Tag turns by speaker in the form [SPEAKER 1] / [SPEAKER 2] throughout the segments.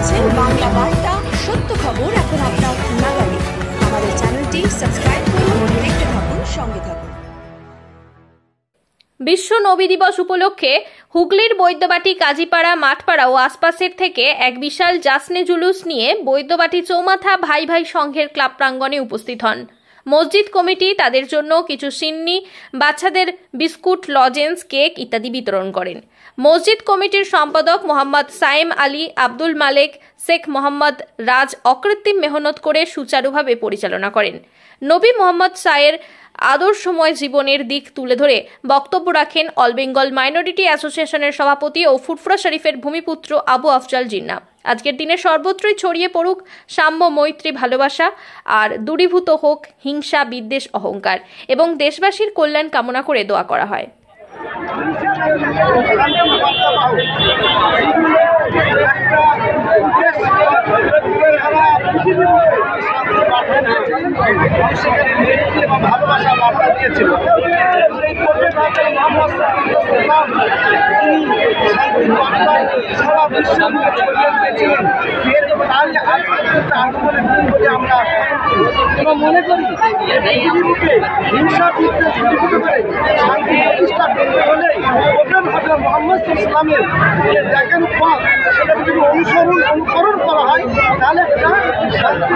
[SPEAKER 1] দেখছেন বাংলা বার্তা, সত্য খবর এখন আপনার নাগালে। আমাদের চ্যানেলটি সাবস্ক্রাইব করুন, দেখতে থাকুন, সঙ্গে থাকুন।
[SPEAKER 2] বিশ্ব নবী দিবস উপলক্ষে হুগলির বৈদ্যবাটি, কাজীপাড়া, মাঠপাড়া ও আশপাশের থেকে এক বিশাল জাসনে জুলুস নিয়ে বৈদ্যবাটি চৌমাথা ভাই ভাই সংঘের ক্লাব প্রাঙ্গণে উপস্থিত হন। মসজিদ কমিটি তাদের জন্য কিছু সিন্নি, বাচ্চাদের বিস্কুট, লজেন্স, কেক ইত্যাদি বিতরণ করেন। মসজিদ কমিটির সম্পাদক মোহাম্মদ সাইম আলী, আব্দুল মালেক, শেখ মোহাম্মদ রাজ অকৃত্রিম মেহনত করে সুচারুভাবে পরিচালনা করেন। নবী মোহাম্মদ সায়ের আদর্শময় জীবনের দিক তুলে ধরে বক্তব্য রাখেন অল বেঙ্গল মাইনরিটি অ্যাসোসিয়েশনের সভাপতি ও ফুরফুরা শরীফের ভূমিপুত্র আবু আফজাল জিন্না। আজকের দিনে সর্বত্রই ছড়িয়ে পড়ুক সাম্য, মৈত্রী, ভালোবাসা আর দূরীভূত হোক হিংসা, বিদ্বেষ, অহংকার এবং দেশবাসীর কল্যাণ কামনা করে দোয়া করা হয়।
[SPEAKER 3] ভালোবাসা বার্তা দিয়েছিল। আমরা মনে করি হিংসা শান্তি প্রতিষ্ঠা করতে হলে মোহাম্মদ ইসলামের যে দেখানো পথ সেটা যদি অনুকরণ করা হয় তাহলে শান্তি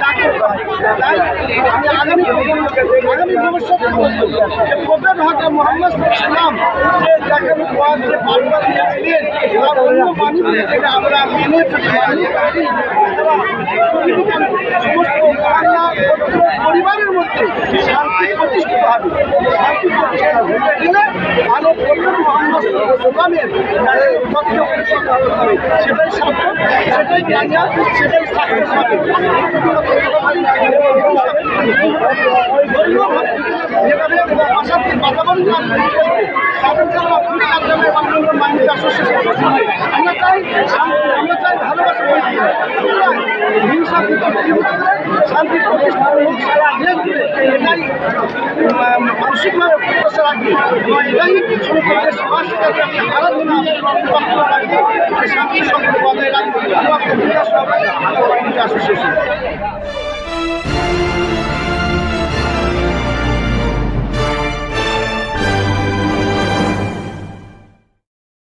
[SPEAKER 3] জাগ্রত হয়। তাই আমি আগামী ভবিষ্যতে বলব যে প্রফেট হযরত মুহাম্মদ ইসলাম যে দেখানো পথ যে বার্তা দিয়েছিলেন তার অন্য বাণী থেকে আমরা মেনে চলতে পারি। সমস্ত পরিবারের মধ্যে শান্তি প্রতিষ্ঠিত হবে। শান্তি প্রতিষ্ঠা হতে গেলে ভালো প্রফেট মুহাম্মদ ইসলামের তথ্য প্রতিষ্ঠা হতে হবে। সেটাই সত্য, সেটাই জ্ঞান, সেটাই সাকসেস হবে। যেভাবে অশান্তির বাতাবরণ তাদেরকে আমরা চাই আমরা চাই ভালোবাসা, হিংসা, শান্তি প্রতিষ্ঠা হোক সারা দেশ জুড়ে। এটাই মানসিকভাবে প্রত্যাশা রাখি এবং এটাই সমস্ত দেশবাসীর কাছে আমি আরাধনা রাখি শান্তি সম্পর্ক বজায় রাখি।